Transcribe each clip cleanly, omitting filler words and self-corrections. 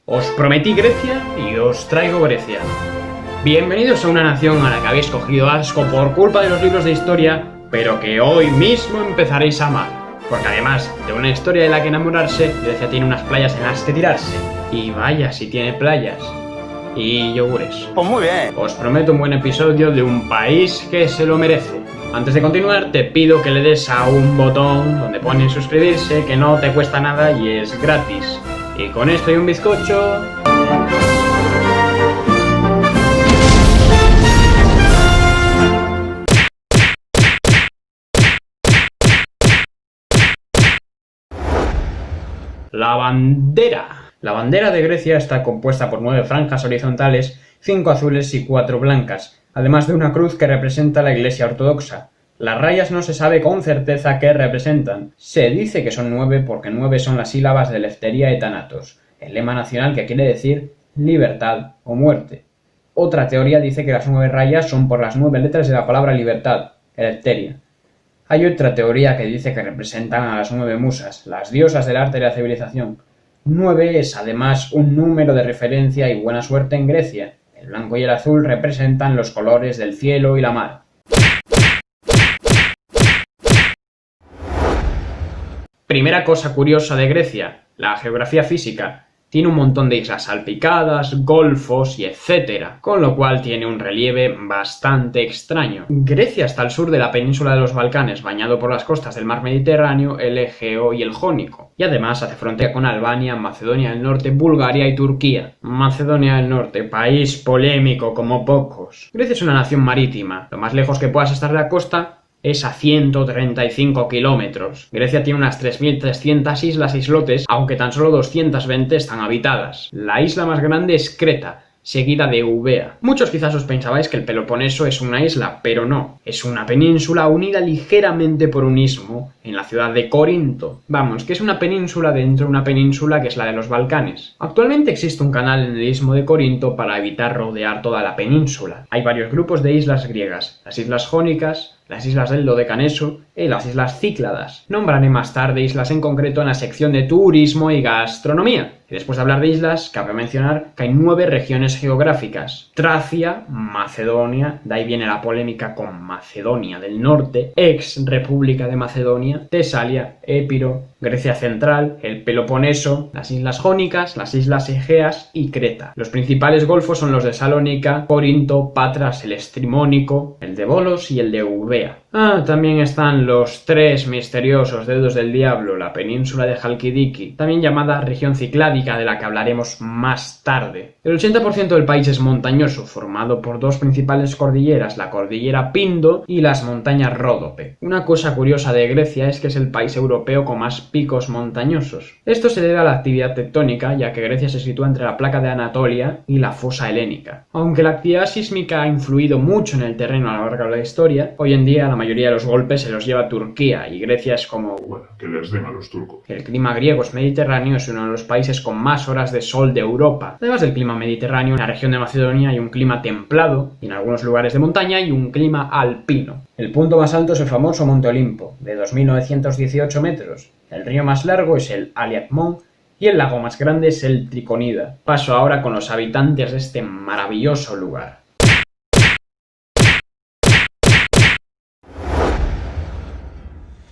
Os prometí Grecia y os traigo Grecia. Bienvenidos a una nación a la que habéis cogido asco por culpa de los libros de historia, pero que hoy mismo empezaréis a amar. Porque además de una historia de la que enamorarse, Grecia tiene unas playas en las que tirarse. Y vaya si tiene playas. Y yogures. Pues muy bien. Os prometo un buen episodio de un país que se lo merece. Antes de continuar, te pido que le des a un botón donde pone suscribirse, que no te cuesta nada y es gratis. Y con esto y un bizcocho... La bandera. La bandera de Grecia está compuesta por 9 franjas horizontales, 5 azules y 4 blancas, además de una cruz que representa la Iglesia Ortodoxa. Las rayas no se sabe con certeza qué representan. Se dice que son 9 porque 9 son las sílabas de Eleftheria et Thanatos, el lema nacional que quiere decir libertad o muerte. Otra teoría dice que las 9 rayas son por las 9 letras de la palabra libertad, Eleftheria. Hay otra teoría que dice que representan a las 9 musas, las diosas del arte y la civilización. 9 es además un número de referencia y buena suerte en Grecia. El blanco y el azul representan los colores del cielo y la mar. Primera cosa curiosa de Grecia, la geografía física. Tiene un montón de islas salpicadas, golfos y etcétera, con lo cual tiene un relieve bastante extraño. Grecia está al sur de la península de los Balcanes, bañado por las costas del mar Mediterráneo, el Egeo y el Jónico. Y además hace frontera con Albania, Macedonia del Norte, Bulgaria y Turquía. Macedonia del Norte, país polémico como pocos. Grecia es una nación marítima. Lo más lejos que puedas estar de la costa es a 135 kilómetros. Grecia tiene unas 3.300 islas e islotes, aunque tan solo 220 están habitadas. La isla más grande es Creta, seguida de Eubea. Muchos quizás os pensabais que el Peloponeso es una isla, pero no. Es una península unida ligeramente por un istmo en la ciudad de Corinto. Vamos, que es una península dentro de una península que es la de los Balcanes. Actualmente existe un canal en el istmo de Corinto para evitar rodear toda la península. Hay varios grupos de islas griegas, las islas jónicas, las islas del Dodecaneso y las islas Cícladas. Nombraré más tarde islas en concreto en la sección de turismo y gastronomía. Y después de hablar de islas, cabe mencionar que hay 9 regiones geográficas. Tracia, Macedonia, de ahí viene la polémica con Macedonia del Norte, ex República de Macedonia, Tesalia, Épiro, Grecia Central, el Peloponeso, las islas Jónicas, las islas Egeas y Creta. Los principales golfos son los de Salónica, Corinto, Patras, el Estrimónico, el de Volos y el de Eubea. También están los 3 misteriosos dedos del diablo, la península de Halkidiki, también llamada región cicládica, de la que hablaremos más tarde. El 80% del país es montañoso, formado por 2 principales cordilleras, la cordillera Pindo y las montañas Ródope. Una cosa curiosa de Grecia es que es el país europeo con más picos montañosos. Esto se debe a la actividad tectónica, ya que Grecia se sitúa entre la placa de Anatolia y la fosa helénica. Aunque la actividad sísmica ha influido mucho en el terreno a lo largo de la historia, hoy en día la mayoría de los golpes se los lleva Turquía y Grecia es como... Bueno, que les den a los turcos. El clima griego es mediterráneo, es uno de los países con más horas de sol de Europa. Además del clima mediterráneo, en la región de Macedonia hay un clima templado y en algunos lugares de montaña hay un clima alpino. El punto más alto es el famoso Monte Olimpo, de 2.918 metros. El río más largo es el Aliakmon y el lago más grande es el Triconida. Paso ahora con los habitantes de este maravilloso lugar.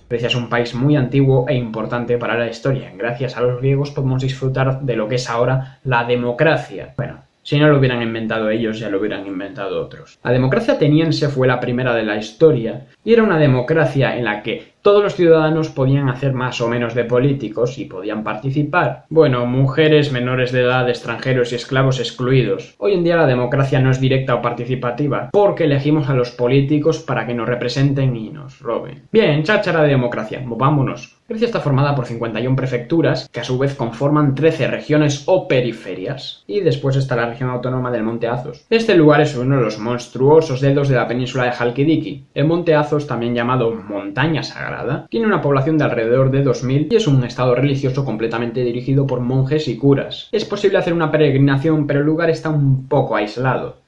Grecia es un país muy antiguo e importante para la historia. Gracias a los griegos podemos disfrutar de lo que es ahora la democracia. Bueno, si no lo hubieran inventado ellos, ya lo hubieran inventado otros. La democracia ateniense fue la primera de la historia y era una democracia en la que todos los ciudadanos podían hacer más o menos de políticos y podían participar. Bueno, mujeres, menores de edad, extranjeros y esclavos excluidos. Hoy en día la democracia no es directa o participativa, porque elegimos a los políticos para que nos representen y nos roben. Bien, cháchara de democracia, vámonos. Grecia está formada por 51 prefecturas, que a su vez conforman 13 regiones o periferias. Y después está la región autónoma del Monte Athos. Este lugar es uno de los monstruosos dedos de la península de Halkidiki. El Monte Athos, también llamado Montaña Sagrada, tiene una población de alrededor de 2000 y es un estado religioso completamente dirigido por monjes y curas. Es posible hacer una peregrinación, pero el lugar está un poco aislado.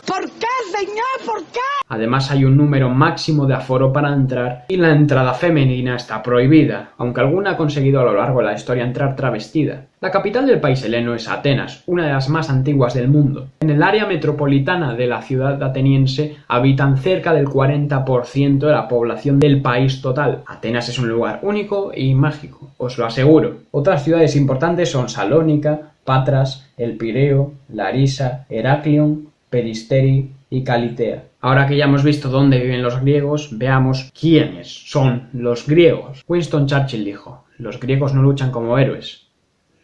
¿Por qué, señor? ¿Por qué? Además hay un número máximo de aforo para entrar y la entrada femenina está prohibida, aunque alguna ha conseguido a lo largo de la historia entrar travestida. La capital del país heleno es Atenas, una de las más antiguas del mundo. En el área metropolitana de la ciudad ateniense habitan cerca del 40% de la población del país total. Atenas es un lugar único y mágico, os lo aseguro. Otras ciudades importantes son Salónica, Patras, El Pireo, Larisa, Heraklion, Peristeri y Calitea. Ahora que ya hemos visto dónde viven los griegos, veamos quiénes son los griegos. Winston Churchill dijo: los griegos no luchan como héroes.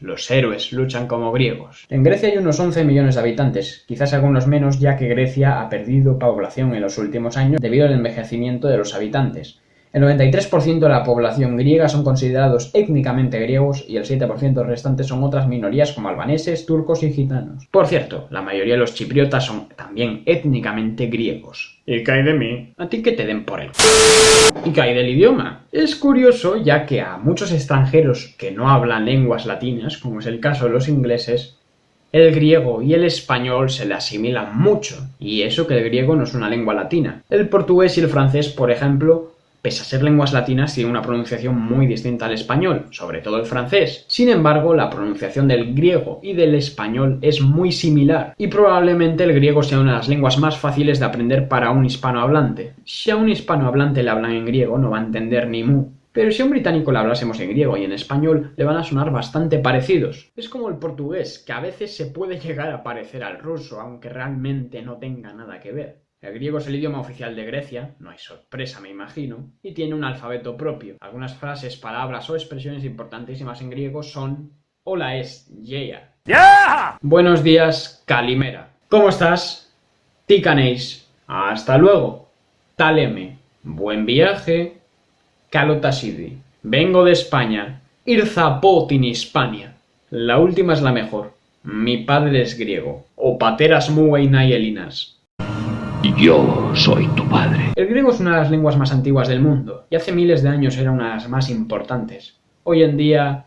Los héroes luchan como griegos. En Grecia hay unos 11 millones de habitantes, quizás algunos menos ya que Grecia ha perdido población en los últimos años debido al envejecimiento de los habitantes. El 93% de la población griega son considerados étnicamente griegos y el 7% restantes son otras minorías como albaneses, turcos y gitanos. Por cierto, la mayoría de los chipriotas son también étnicamente griegos. ¿Y qué hay de mí? A ti que te den por él. ¿Y qué hay del idioma? Es curioso ya que a muchos extranjeros que no hablan lenguas latinas, como es el caso de los ingleses, el griego y el español se le asimilan mucho, y eso que el griego no es una lengua latina. El portugués y el francés, por ejemplo, pese a ser lenguas latinas, tienen una pronunciación muy distinta al español, sobre todo el francés. Sin embargo, la pronunciación del griego y del español es muy similar, y probablemente el griego sea una de las lenguas más fáciles de aprender para un hispanohablante. Si a un hispanohablante le hablan en griego, no va a entender ni mu. Pero si a un británico le hablásemos en griego y en español, le van a sonar bastante parecidos. Es como el portugués, que a veces se puede llegar a parecer al ruso, aunque realmente no tenga nada que ver. El griego es el idioma oficial de Grecia, no hay sorpresa me imagino, y tiene un alfabeto propio. Algunas frases, palabras o expresiones importantísimas en griego son: hola es yeia. Yeah. Buenos días, Kalimera. ¿Cómo estás? Tikaneis. Hasta luego. Taleme. Buen viaje. Kalotasidi. Vengo de España. Irzapotin Hispania. La última es la mejor. Mi padre es griego. O pateras mueinai elinas. Yo soy tu padre. El griego es una de las lenguas más antiguas del mundo, y hace miles de años era una de las más importantes. Hoy en día...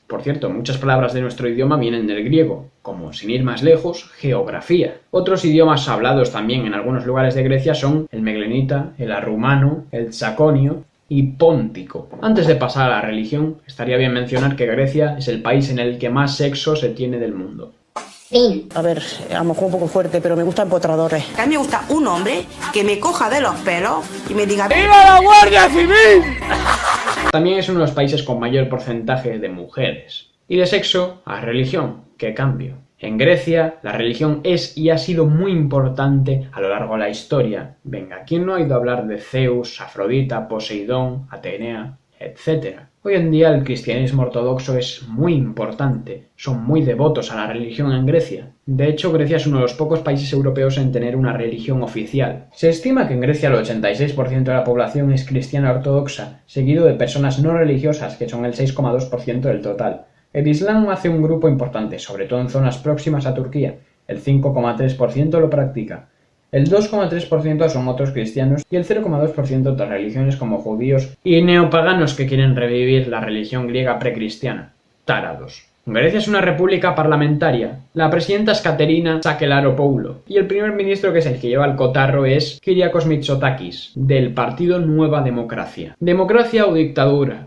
Por cierto, muchas palabras de nuestro idioma vienen del griego, como, sin ir más lejos, geografía. Otros idiomas hablados también en algunos lugares de Grecia son el meglenita, el arrumano, el tsaconio y póntico. Antes de pasar a la religión, estaría bien mencionar que Grecia es el país en el que más sexo se tiene del mundo. A ver, a lo mejor un poco fuerte, pero me gustan empotradores. A mí me gusta un hombre que me coja de los pelos y me diga: ¡Viva la Guardia Civil! También es uno de los países con mayor porcentaje de mujeres. Y de sexo a religión, ¿qué cambio? En Grecia, la religión es y ha sido muy importante a lo largo de la historia. Venga, ¿quién no ha oído hablar de Zeus, Afrodita, Poseidón, Atenea, etcétera? Hoy en día el cristianismo ortodoxo es muy importante, son muy devotos a la religión en Grecia. De hecho, Grecia es uno de los pocos países europeos en tener una religión oficial. Se estima que en Grecia el 86% de la población es cristiana ortodoxa, seguido de personas no religiosas, que son el 6,2% del total. El Islam hace un grupo importante, sobre todo en zonas próximas a Turquía, el 5,3% lo practica. El 2,3% son otros cristianos y el 0,2% otras religiones como judíos y neopaganos que quieren revivir la religión griega precristiana. Tarados. Grecia es una república parlamentaria. La presidenta es Katerina Sakellaropoulou y el primer ministro, que es el que lleva el cotarro, es Kyriakos Mitsotakis, del partido Nueva Democracia. ¿Democracia o dictadura?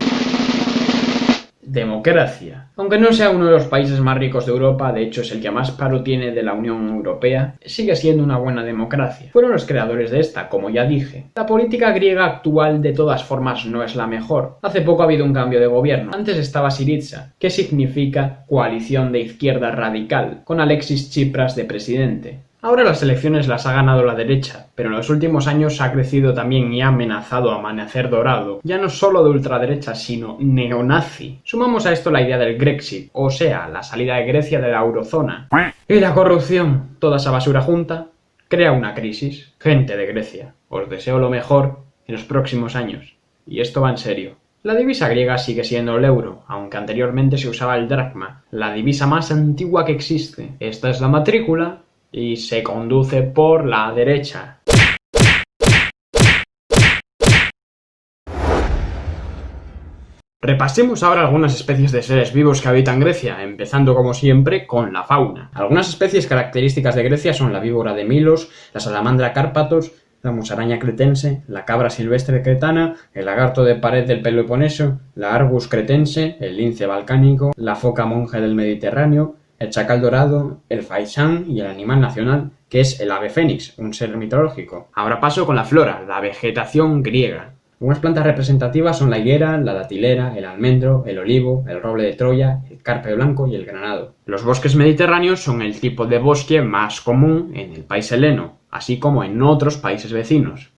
Democracia. Aunque no sea uno de los países más ricos de Europa, de hecho es el que más paro tiene de la Unión Europea, sigue siendo una buena democracia. Fueron los creadores de esta, como ya dije. La política griega actual de todas formas no es la mejor. Hace poco ha habido un cambio de gobierno. Antes estaba Syriza, que significa coalición de izquierda radical, con Alexis Tsipras de presidente. Ahora las elecciones las ha ganado la derecha, pero en los últimos años ha crecido también y ha amenazado a amanecer dorado, ya no solo de ultraderecha, sino neonazi. Sumamos a esto la idea del Grexit, o sea, la salida de Grecia de la eurozona. Y la corrupción, toda esa basura junta, crea una crisis. Gente de Grecia, os deseo lo mejor en los próximos años. Y esto va en serio. La divisa griega sigue siendo el euro, aunque anteriormente se usaba el dracma, la divisa más antigua que existe. Esta es la matrícula y se conduce por la derecha. Repasemos ahora algunas especies de seres vivos que habitan Grecia, empezando como siempre con la fauna. Algunas especies características de Grecia son la víbora de Milos, la salamandra Cárpatos, la musaraña cretense, la cabra silvestre cretana, el lagarto de pared del Peloponeso, la Argus cretense, el lince balcánico, la foca monje del Mediterráneo, el chacal dorado, el faisán y el animal nacional, que es el ave fénix, un ser mitológico. Ahora paso con la flora, la vegetación griega. Algunas plantas representativas son la higuera, la datilera, el almendro, el olivo, el roble de Troya, el carpe blanco y el granado. Los bosques mediterráneos son el tipo de bosque más común en el país heleno, así como en otros países vecinos.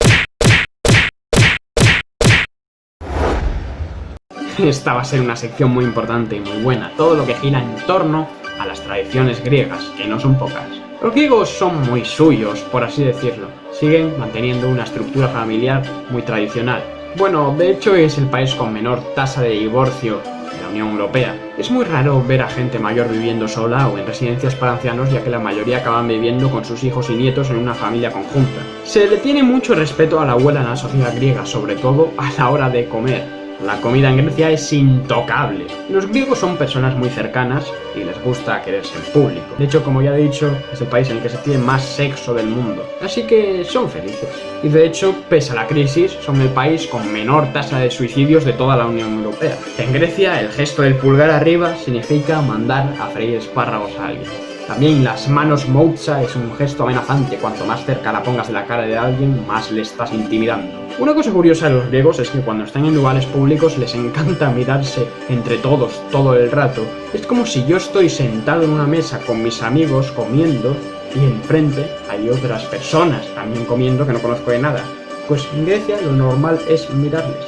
Esta va a ser una sección muy importante y muy buena, todo lo que gira en torno a las tradiciones griegas, que no son pocas. Los griegos son muy suyos, por así decirlo. Siguen manteniendo una estructura familiar muy tradicional. Bueno, de hecho es el país con menor tasa de divorcio en la Unión Europea. Es muy raro ver a gente mayor viviendo sola o en residencias para ancianos, ya que la mayoría acaban viviendo con sus hijos y nietos en una familia conjunta. Se le tiene mucho respeto a la abuela en la sociedad griega, sobre todo a la hora de comer. La comida en Grecia es intocable. Los griegos son personas muy cercanas y les gusta quererse en público. De hecho, como ya he dicho, es el país en el que se tiene más sexo del mundo. Así que son felices. Y de hecho, pese a la crisis, son el país con menor tasa de suicidios de toda la Unión Europea. En Grecia, el gesto del pulgar arriba significa mandar a freír espárragos a alguien. También las manos moutsa es un gesto amenazante. Cuanto más cerca la pongas de la cara de alguien, más le estás intimidando. Una cosa curiosa de los griegos es que cuando están en lugares públicos les encanta mirarse entre todos todo el rato. Es como si yo estoy sentado en una mesa con mis amigos comiendo y enfrente hay otras personas también comiendo que no conozco de nada. Pues en Grecia lo normal es mirarles.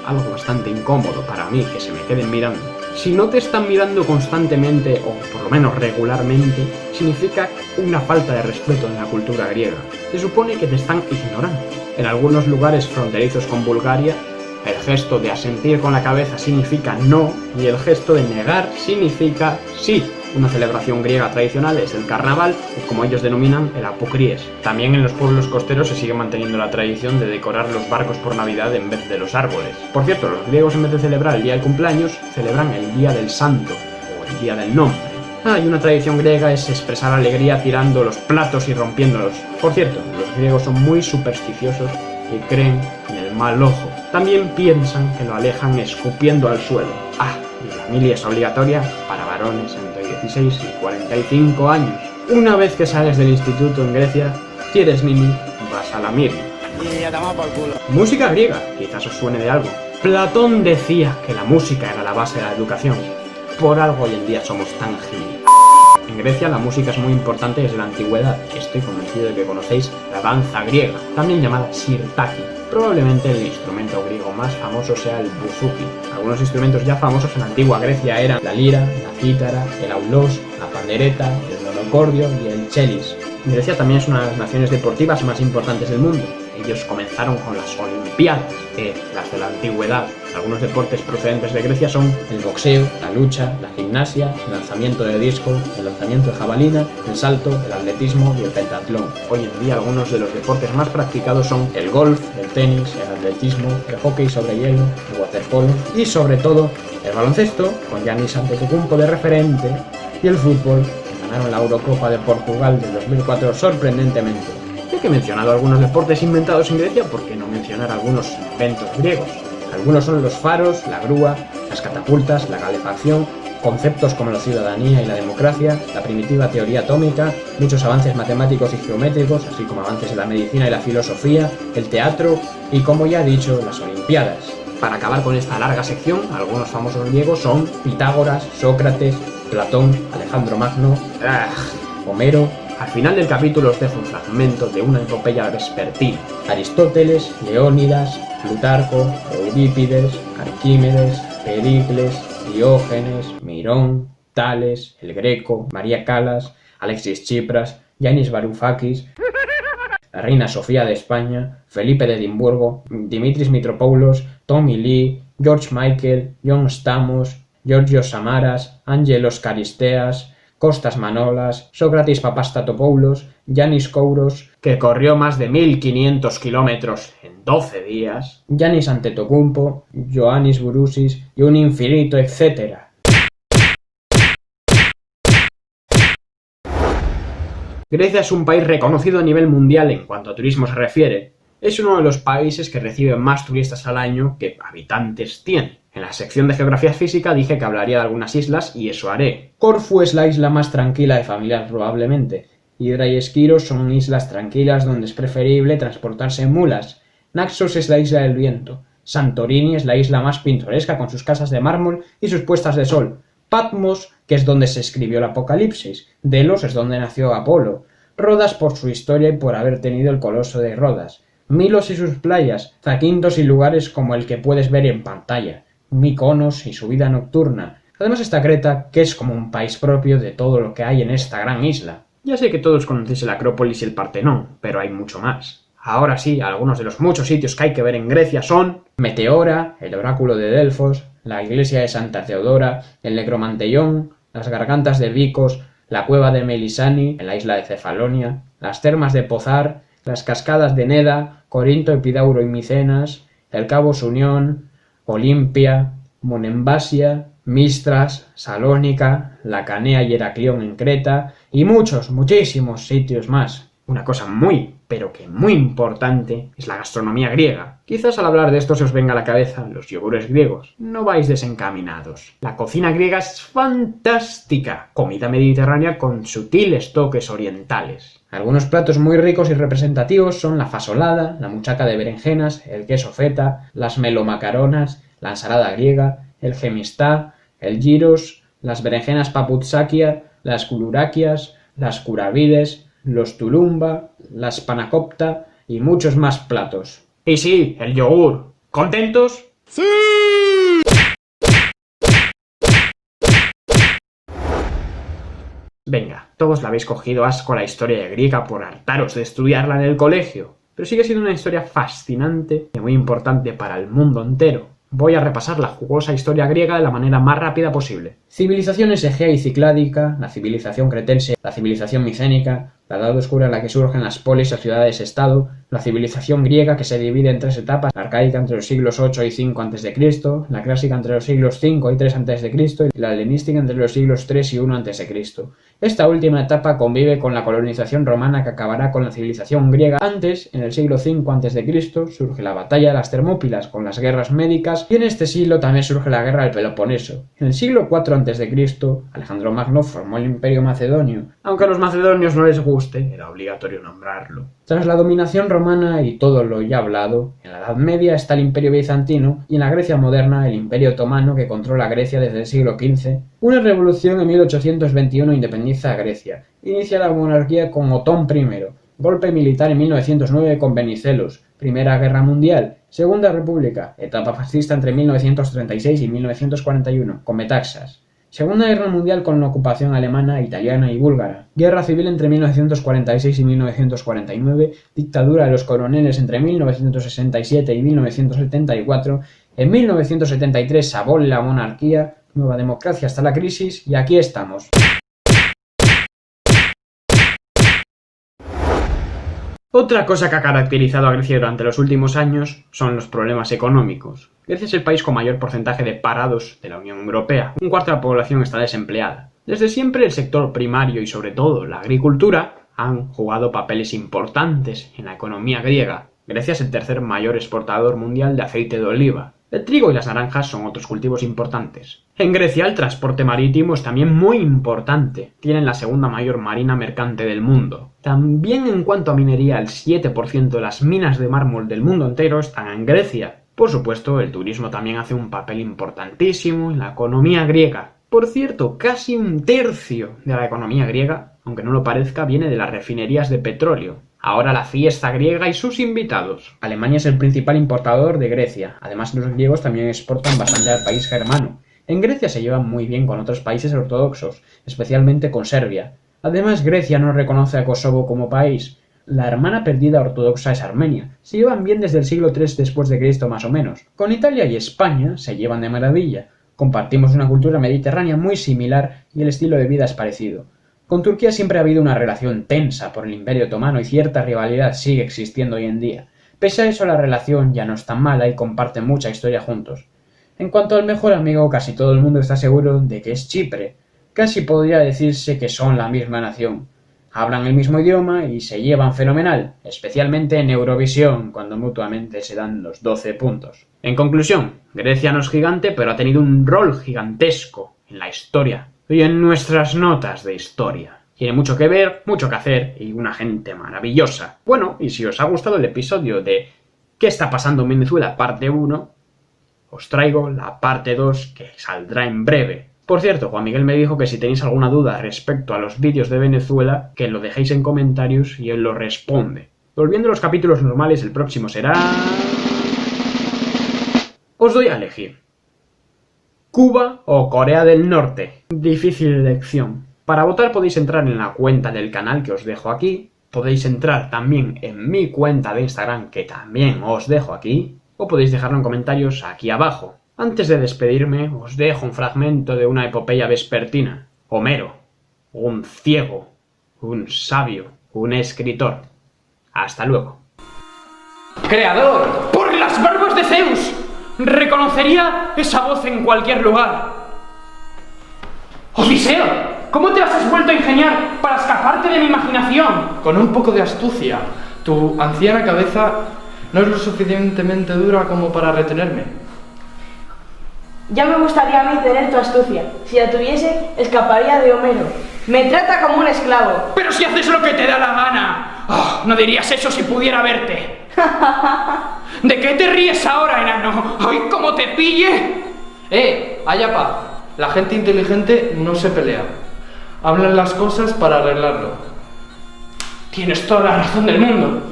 Algo bastante incómodo para mí que se me queden mirando. Si no te están mirando constantemente, o por lo menos regularmente, significa una falta de respeto en la cultura griega. Se supone que te están ignorando. En algunos lugares fronterizos con Bulgaria, el gesto de asentir con la cabeza significa no, y el gesto de negar significa sí. Una celebración griega tradicional es el carnaval, o como ellos denominan, el apokries. También en los pueblos costeros se sigue manteniendo la tradición de decorar los barcos por Navidad en vez de los árboles. Por cierto, los griegos en vez de celebrar el día del cumpleaños, celebran el día del santo, o el día del nombre. Y una tradición griega es expresar alegría tirando los platos y rompiéndolos. Por cierto, los griegos son muy supersticiosos y creen en el mal ojo. También piensan que lo alejan escupiendo al suelo. Y la mili es obligatoria para varones entre 16 y 45 años. Una vez que sales del instituto en Grecia, si eres mili, vas a la mili. Y ya toma por culo. Música griega, quizás os suene de algo. Platón decía que la música era la base de la educación. Por algo hoy en día somos tan giles. En Grecia la música es muy importante desde la antigüedad. Estoy convencido de que conocéis la danza griega, también llamada sirtaki. Probablemente el instrumento griego más famoso sea el bouzouki. Algunos instrumentos ya famosos en la antigua Grecia eran la lira, la cítara, el aulos, la pandereta, el monocordio y el chelis. Grecia también es una de las naciones deportivas más importantes del mundo. Ellos comenzaron con las Olimpiadas, las de la antigüedad. Algunos deportes procedentes de Grecia son el boxeo, la lucha, la gimnasia, el lanzamiento de disco, el lanzamiento de jabalina, el salto, el atletismo y el pentatlón. Hoy en día algunos de los deportes más practicados son el golf, el tenis, el atletismo, el hockey sobre hielo, el waterpolo y sobre todo el baloncesto, con Giannis Antetokounmpo de referente, y el fútbol, que ganaron la Eurocopa de Portugal del 2004 sorprendentemente. Ya que he mencionado algunos deportes inventados en Grecia, ¿por qué no mencionar algunos inventos griegos? Algunos son los faros, la grúa, las catapultas, la calefacción, conceptos como la ciudadanía y la democracia, la primitiva teoría atómica, muchos avances matemáticos y geométricos, así como avances en la medicina y la filosofía, el teatro y, como ya he dicho, las Olimpiadas. Para acabar con esta larga sección, algunos famosos griegos son Pitágoras, Sócrates, Platón, Alejandro Magno, Homero. Al final del capítulo os dejo un fragmento de una epopeya vespertina. Aristóteles, Leónidas, Plutarco, Eurípides, Arquímedes, Pericles, Diógenes, Mirón, Tales, el Greco, María Calas, Alexis Tsipras, Yanis Varoufakis, la reina Sofía de España, Felipe de Edimburgo, Dimitris Mitropoulos, Tommy Lee, George Michael, John Stamos, Georgios Samaras, Ángelos Caristeas, Costas Manolas, Sócrates Papastatopoulos, Yanis Kouros, que corrió más de 1500 kilómetros en 12 días, Giannis Antetokounmpo, Ioannis Bourousis y un infinito etcétera. Grecia es un país reconocido a nivel mundial en cuanto a turismo se refiere. Es uno de los países que recibe más turistas al año que habitantes tiene. En la sección de Geografía Física dije que hablaría de algunas islas y eso haré. Corfú es la isla más tranquila y familiar probablemente. Hydra y Esquiros son islas tranquilas donde es preferible transportarse en mulas. Naxos es la isla del viento. Santorini es la isla más pintoresca con sus casas de mármol y sus puestas de sol. Patmos, que es donde se escribió el Apocalipsis. Delos es donde nació Apolo. Rodas por su historia y por haber tenido el coloso de Rodas. Milos y sus playas. Zaquintos y lugares como el que puedes ver en pantalla. Mykonos y su vida nocturna. Además está Creta, que es como un país propio de todo lo que hay en esta gran isla. Ya sé que todos conocéis el Acrópolis y el Partenón, pero hay mucho más. Ahora sí, algunos de los muchos sitios que hay que ver en Grecia son Meteora, el oráculo de Delfos, la iglesia de Santa Teodora, el Necromanteión, las gargantas de Vicos, la cueva de Melisani en la isla de Cefalonia, las termas de Pozar, las cascadas de Neda, Corinto, Epidauro y Micenas, el Cabo Sunión, Olimpia, Monembasia, Mistras, Salónica, la Canea y Heraclión en Creta y muchísimos sitios más. Una cosa muy, pero que muy importante es la gastronomía griega. Quizás al hablar de esto se os venga a la cabeza los yogures griegos. No vais desencaminados. La cocina griega es fantástica. Comida mediterránea con sutiles toques orientales. Algunos platos muy ricos y representativos son la fasolada, la muchaca de berenjenas, el queso feta, las melomacaronas, la ensalada griega, el gemistá, el gyros, las berenjenas papoutsakía, las kourourakias, las kouravides, los tulumba, las panakopta y muchos más platos. Y sí, el yogur. ¿Contentos? ¡Sí! Venga, todos le habéis cogido asco a la historia griega por hartaros de estudiarla en el colegio, pero sigue siendo una historia fascinante y muy importante para el mundo entero. Voy a repasar la jugosa historia griega de la manera más rápida posible. Civilizaciones egea y cicládica, la civilización cretense, la civilización micénica, la edad oscura en la que surgen las polis o ciudades-estado, la civilización griega que se divide en tres etapas, la arcaica entre los siglos 8 y 5 a.C., la clásica entre los siglos 5 y 3 a.C. y la helenística entre los siglos 3 y 1 a.C. Esta última etapa convive con la colonización romana que acabará con la civilización griega. Antes, en el siglo 5 a.C., surge la batalla de las Termópilas con las guerras médicas y en este siglo también surge la guerra del Peloponeso. En el siglo 4 a.C., Alejandro Magno formó el Imperio Macedonio. Aunque a los macedonios no les guste, era obligatorio nombrarlo. Tras la dominación romana y todo lo ya hablado, en la Edad Media está el Imperio Bizantino y en la Grecia moderna el Imperio Otomano que controla Grecia desde el siglo XV. Una revolución en 1821 independiza a Grecia. Inicia la monarquía con Otón I. Golpe militar en 1909 con Venizelos. Primera Guerra Mundial. Segunda República. Etapa fascista entre 1936 y 1941 con Metaxas. Segunda Guerra Mundial con la ocupación alemana, italiana y búlgara. Guerra civil entre 1946 y 1949. Dictadura de los coroneles entre 1967 y 1974. En 1973 se abole la monarquía. Nueva democracia hasta la crisis y aquí estamos. Otra cosa que ha caracterizado a Grecia durante los últimos años son los problemas económicos. Grecia es el país con mayor porcentaje de parados de la Unión Europea. Un cuarto de la población está desempleada. Desde siempre el sector primario y sobre todo la agricultura han jugado papeles importantes en la economía griega. Grecia es el tercer mayor exportador mundial de aceite de oliva. El trigo y las naranjas son otros cultivos importantes. En Grecia el transporte marítimo es también muy importante. Tienen la segunda mayor marina mercante del mundo. También en cuanto a minería, el 7% de las minas de mármol del mundo entero están en Grecia. Por supuesto, el turismo también hace un papel importantísimo en la economía griega. Por cierto, casi un tercio de la economía griega, aunque no lo parezca, viene de las refinerías de petróleo. Ahora la fiesta griega y sus invitados. Alemania es el principal importador de Grecia. Además, los griegos también exportan bastante al país germano. En Grecia se llevan muy bien con otros países ortodoxos, especialmente con Serbia. Además, Grecia no reconoce a Kosovo como país. La hermana perdida ortodoxa es Armenia. Se llevan bien desde el siglo III después de Cristo más o menos. Con Italia y España se llevan de maravilla. Compartimos una cultura mediterránea muy similar y el estilo de vida es parecido. Con Turquía siempre ha habido una relación tensa por el Imperio Otomano y cierta rivalidad sigue existiendo hoy en día. Pese a eso, la relación ya no es tan mala y comparten mucha historia juntos. En cuanto al mejor amigo, casi todo el mundo está seguro de que es Chipre. Casi podría decirse que son la misma nación. Hablan el mismo idioma y se llevan fenomenal, especialmente en Eurovisión, cuando mutuamente se dan los 12 puntos. En conclusión, Grecia no es gigante, pero ha tenido un rol gigantesco en la historia y en nuestras notas de historia. Tiene mucho que ver, mucho que hacer y una gente maravillosa. Bueno, y si os ha gustado el episodio de ¿Qué está pasando en Venezuela? Parte 1, os traigo la parte 2 que saldrá en breve. Por cierto, Juan Miguel me dijo que si tenéis alguna duda respecto a los vídeos de Venezuela, que lo dejéis en comentarios y él lo responde. Volviendo a los capítulos normales, el próximo será... Os doy a elegir. Cuba o Corea del Norte. Difícil elección. Para votar podéis entrar en la cuenta del canal que os dejo aquí. Podéis entrar también en mi cuenta de Instagram que también os dejo aquí. O podéis dejarlo en comentarios aquí abajo. Antes de despedirme, os dejo un fragmento de una epopeya vespertina. Homero, un ciego, un sabio, un escritor. Hasta luego. ¡Creador! ¡Por las barbas de Zeus! Reconocería esa voz en cualquier lugar. ¡Odiseo! ¿Cómo te has vuelto a ingeniar para escaparte de mi imaginación? Con un poco de astucia. Tu anciana cabeza no es lo suficientemente dura como para retenerme. Ya me gustaría a mí tener tu astucia. Si la tuviese, escaparía de Homero. Me trata como un esclavo. ¡Pero si haces lo que te da la gana! Oh, no dirías eso si pudiera verte. ¿De qué te ríes ahora, enano? ¡Ay, cómo te pille! Haya paz. La gente inteligente no se pelea. Hablan las cosas para arreglarlo. Tienes toda la razón del mundo.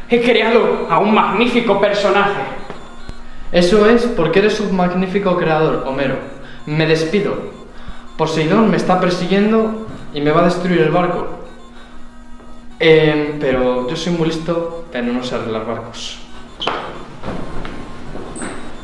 He creado a un magnífico personaje. Eso es porque eres un magnífico creador, Homero. Me despido. Poseidón me está persiguiendo y me va a destruir el barco. Pero yo soy muy listo, pero no sé arreglar barcos.